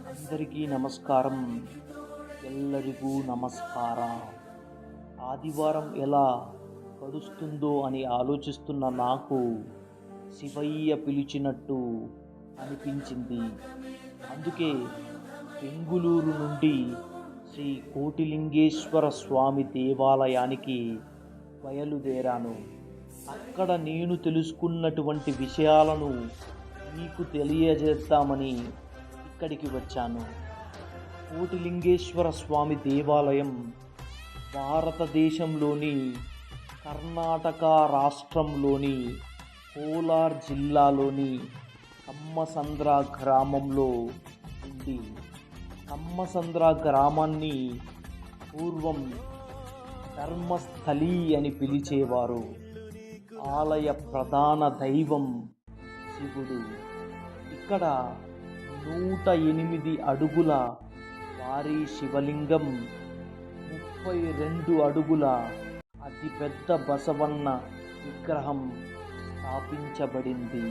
అందరికీ నమస్కారం. ఎల్లరిಗೂ నమస్కారం. ఆదివారం ఎలా గడుస్తుందో అని ఆలోచిస్తున్న నాకు శివయ్య పిలిచినట్టు అనిపించింది. అందుకే బెంగుళూరు నుండి శ్రీ కోటిలింగేశ్వర స్వామి దేవాలయానికి బయలుదేరాను. అక్కడ నేను తెలుసుకున్నటువంటి విషయాలను మీకు తెలియజేద్దామని ఇక్కడికి వచ్చాను. కోటిలింగేశ్వర స్వామి దేవాలయం భారతదేశంలోని కర్ణాటక రాష్ట్రంలోని కోలార్ జిల్లాలోని కమ్మసంద్ర గ్రామంలో ఉంది. కమ్మసంద్ర గ్రామాన్ని పూర్వం ధర్మస్థలి అని పిలిచేవారు. ఆలయ ప్రధాన దైవం శివుడు. ఇక్కడ 108 అడుగుల భారీ శివలింగం, 32 అడుగుల అతిపెద్ద బసవన్న విగ్రహం స్థాపించబడింది.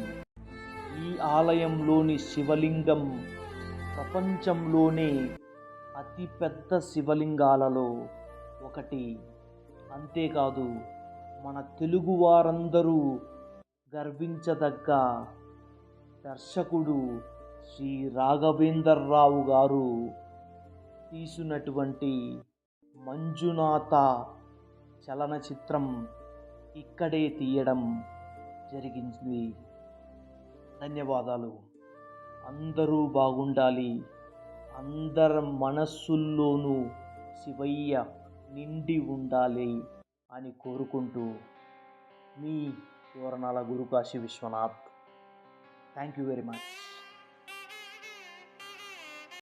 ఈ ఆలయంలోని శివలింగం ప్రపంచంలోనే అతిపెద్ద శివలింగాలలో ఒకటి. అంతేకాదు, మన తెలుగు వారందరూ గర్వించదగ్గ దర్శకుడు శ్రీ రాఘవేంద్రరావు గారు తీసినటువంటి మంజునాథ చలనచిత్రం ఇక్కడే తీయడం జరిగింది. ధన్యవాదాలు. అందరూ బాగుండాలి. అందరి మనస్సుల్లోనూ శివయ్య నిండి ఉండాలి అని కోరుకుంటూ మీ తోరణాల Gurukashi Vishwanath. Thank you very much.